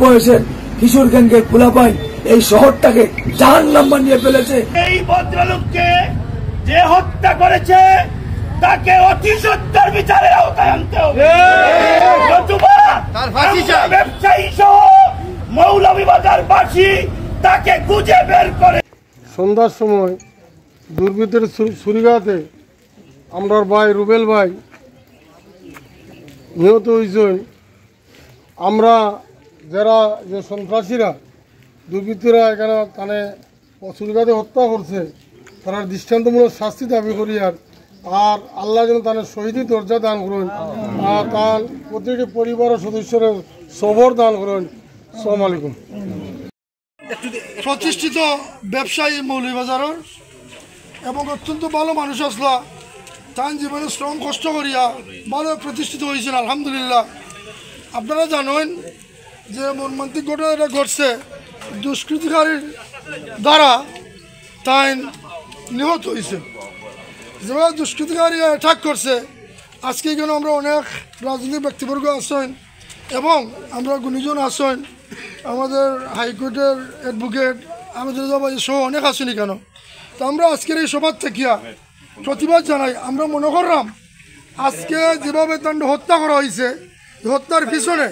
বয়সের কিশোর গ্যাংকের পোলাপাই এই শহরটাকে জাহান্নাম বানিয়ে ফেলেছে। এই ভদ্রলোককে যে হত্যা করেছে তাকে অতি সত্তর বিচারের আওতায় আনতে হবে। ব্যবসায়ী সহ মৌলভীবাজারবাসী তাকে খুঁজে বের করে। সন্ধ্যার সময় দুর্বৃত্তের ছুরিঘাতে আমরার ভাই রুবেল ভাই নিহত হয়েছেন। আমরা যারা যে সন্ত্রাসীরা দুর্বৃত্তরা এখানে তানে ছুরিঘাতে হত্যা করছে তারা দৃষ্টান্তমূলক শাস্তি দাবি করি। আর আল্লাহ যেন তাদের শহীদি দরজা দান করুন, আর তার প্রতিটি পরিবার ও সদস্যের সবর দান করুন। আসসালামু আলাইকুম। প্রতিষ্ঠিত ব্যবসায়ী মৌলভীবাজারের এবং অত্যন্ত ভালো মানুষ আসলা, তার জীবনে শ্রম কষ্ট করিয়া ভালো প্রতিষ্ঠিত হয়েছেন আলহামদুলিল্লাহ। আপনারা জানেন যে মর্মান্তিক ঘটনা এটা ঘটছে দুষ্কৃতিকারীর দ্বারা তাই নিহত হয়েছে। যেভাবে দুষ্কৃতিকারী অ্যাটাক করছে, আজকে এখানে আমরা অনেক রাজনৈতিক ব্যক্তিবর্গ আছেন এবং আমরা গুণীজন আছেন, আমাদের হাইকোর্টের অ্যাডভোকেট আমাদের সহ অনেক আছেন কেন। তো আমরা আজকের এই সভার থেকে প্রতিবাদ জানাই। আমরা মনে করলাম আজকে যেভাবে তার হত্যা করা হয়েছে, হত্যার পিছনে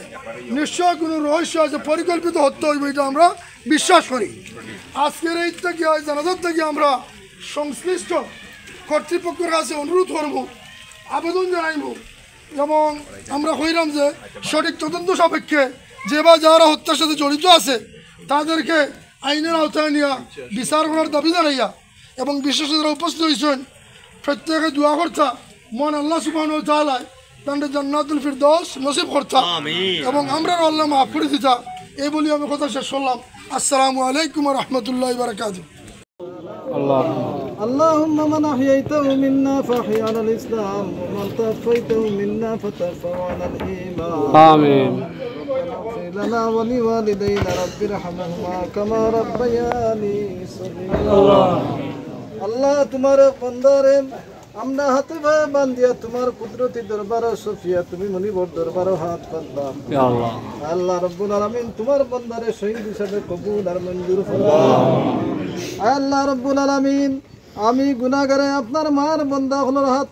নিশ্চয় কোনো রহস্য আছে, পরিকল্পিত হত্যা হইব, এটা আমরা বিশ্বাস করি। আজকের এই থেকে জানাজার থেকে আমরা সংশ্লিষ্ট কর্তৃপক্ষের কাছে অনুরোধ করব, আবেদন জানাইব, যেমন আমরা কইলাম যে সঠিক তদন্ত সাপেক্ষে যে বা যারা হত্যার সাথে জড়িত আছে তাদেরকে আইনের আওতায় নিয়ে বিচার করার দাবি জানাইয়া এবং বিশেষ যারা উপস্থিত হয়েছেন প্রত্যেকে দোয়া করতা মন আল্লাহ সুবহানাহু ওয়া তাআলা তাদের জান্নাতুল ফিরদৌস নসিব করতা এবং আমরা আল্লাহ মাফ করে দিতা। এই বলি আমি কথা শেষ করলাম। আসসালামু আলাইকুম ওয়া রাহমাতুল্লাহি ওয়া বারাকাতুহু। اللهم من أحييته منا فأحي على الإسلام ومن توفيته منا فتوفه على الإيمان آمين. اغفر لنا ولوالدينا رب ارحمهما كما ربياني صغيرا। আল্লাহ তোমার বন্দারে আমরা হাতে ভাই বান্দিয়া তোমার কুদরতি দরবার সুফিয়া তুমি মনিবর দরবার হাত পাতবা। ইয়া আল্লাহ আল্লাহ রাব্বুল আলামিন তোমার বন্দারে শহীদ হিসাবে কবুল আর মঞ্জুর ফরমাও। আল্লাহ রাব্বুল আলামিন আমি গুনাহগারে আপনার মার বান্দা হলোর হাত